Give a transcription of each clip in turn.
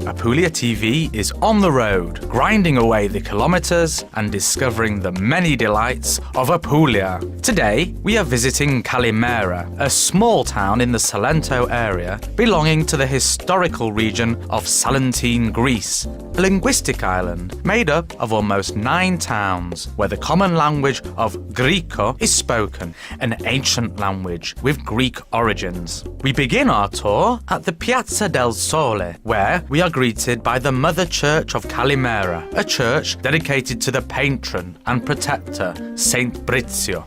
ApuliaTV is on the road, grinding away the kilometers and discovering the many delights of Apulia. Today, we are visiting Calimera, a small town in the Salento area belonging to the historical region of Salentine, Greece, a linguistic island made up of almost 9 towns, where the common language of Greco is spoken, an ancient language with Greek origins. We begin our tour at the Piazza del Sole, where we are greeted by the Mother Church of Calimera, a church dedicated to the patron and protector, Saint Brizio.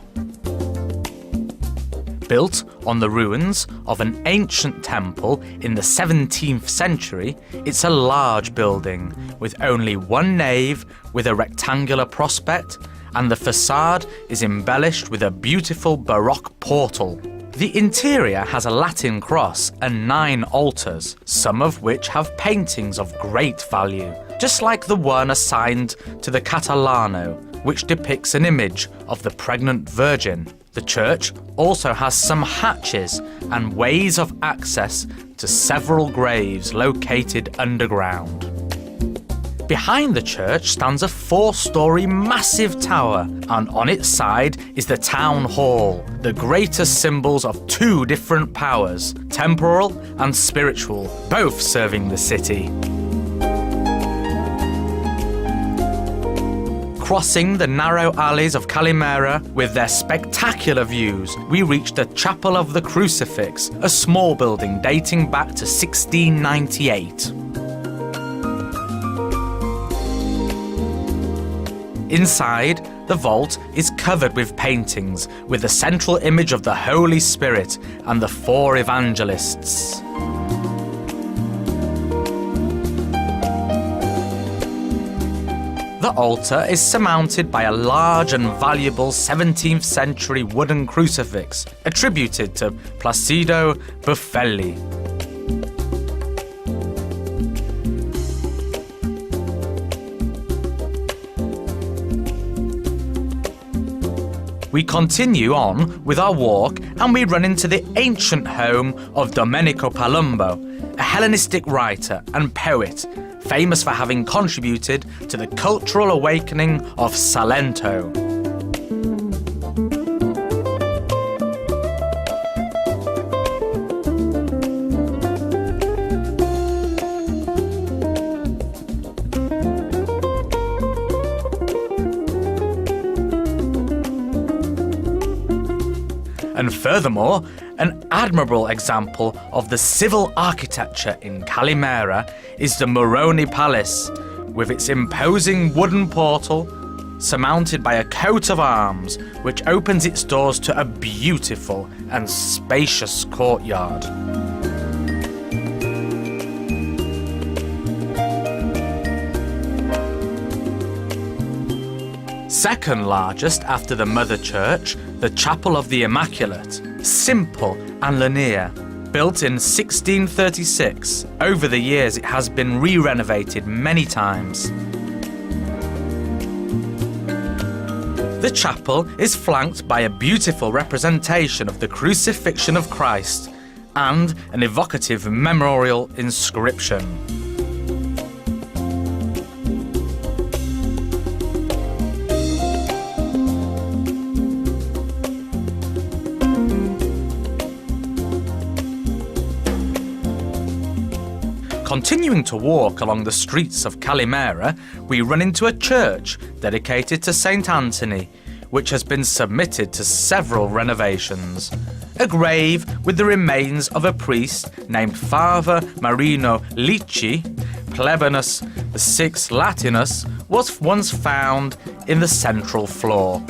Built on the ruins of an ancient temple in the 17th century, it's a large building with only one nave with a rectangular prospect, and the facade is embellished with a beautiful Baroque portal. The interior has a Latin cross and 9 altars, some of which have paintings of great value, just like the one assigned to the Catalano, which depicts an image of the pregnant Virgin. The church also has some hatches and ways of access to several graves located underground. Behind the church stands a 4-story massive tower, and on its side is the town hall, the greatest symbols of 2 different powers, temporal and spiritual, both serving the city. Crossing the narrow alleys of Calimera with their spectacular views, we reach the Chapel of the Crucifix, a small building dating back to 1698. Inside, the vault is covered with paintings with the central image of the Holy Spirit and the 4 evangelists. The altar is surmounted by a large and valuable 17th century wooden crucifix attributed to Placido Buffelli. We continue on with our walk and we run into the ancient home of Domenico Palumbo, a Hellenistic writer and poet famous for having contributed to the cultural awakening of Salento. And furthermore, an admirable example of the civil architecture in Calimera is the Moroni Palace, with its imposing wooden portal surmounted by a coat of arms which opens its doors to a beautiful and spacious courtyard. Second largest after the Mother Church, the Chapel of the Immaculate, simple and linear. Built in 1636, over the years it has been re-renovated many times. The chapel is flanked by a beautiful representation of the crucifixion of Christ and an evocative memorial inscription. Continuing to walk along the streets of Calimera, we run into a church dedicated to Saint Anthony, which has been submitted to several renovations. A grave with the remains of a priest named Father Marino Licci, Plebanus VI Latinus, was once found in the central floor.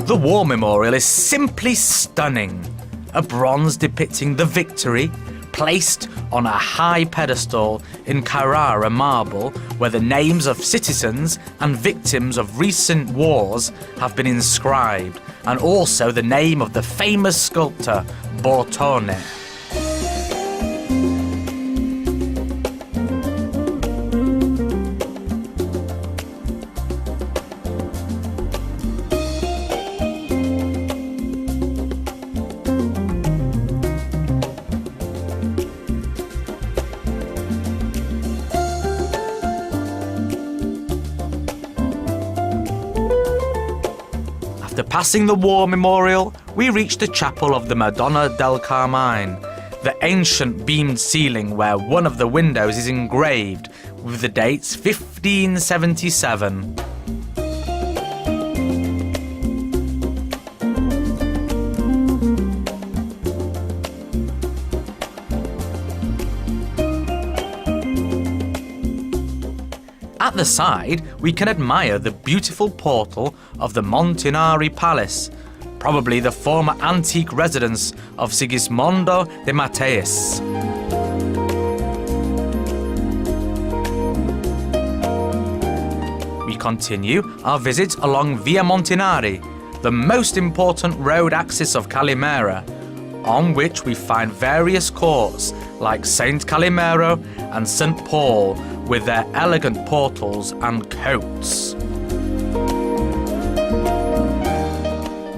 The war memorial is simply stunning. A bronze depicting the victory, placed on a high pedestal in Carrara marble, where the names of citizens and victims of recent wars have been inscribed, and also the name of the famous sculptor Bortone. Passing the war memorial, we reach the chapel of the Madonna del Carmine, the ancient beamed ceiling where one of the windows is engraved with the dates 1577. At the side, we can admire the beautiful portal of the Montinari Palace, probably the former antique residence of Sigismondo de Matteis. We continue our visit along Via Montinari, the most important road axis of Calimera, on which we find various courts like Saint Calimero and St. Paul with their elegant portals and coats.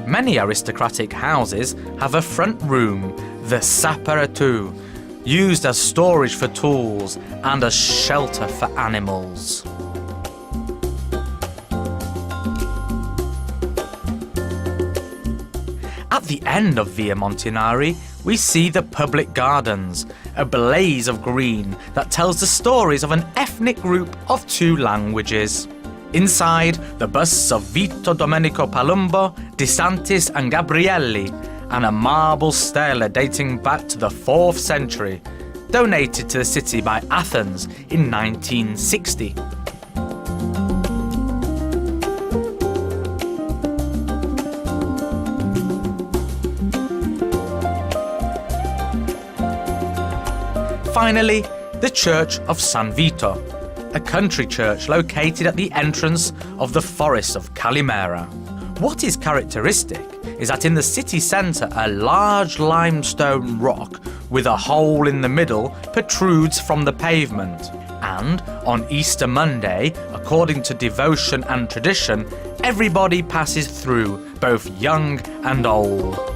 Many aristocratic houses have a front room, the scoperta, used as storage for tools and as shelter for animals. At the end of Via Montinari, we see the public gardens, a blaze of green that tells the stories of an ethnic group of 2 languages. Inside, the busts of Vito Domenico Palumbo, De Santis and Gabrielli, and a marble stela dating back to the 4th century, donated to the city by Athens in 1960. Finally, the Church of San Vito, a country church located at the entrance of the forest of Calimera. What is characteristic is that in the city centre a large limestone rock with a hole in the middle protrudes from the pavement, and on Easter Monday, according to devotion and tradition, everybody passes through, both young and old.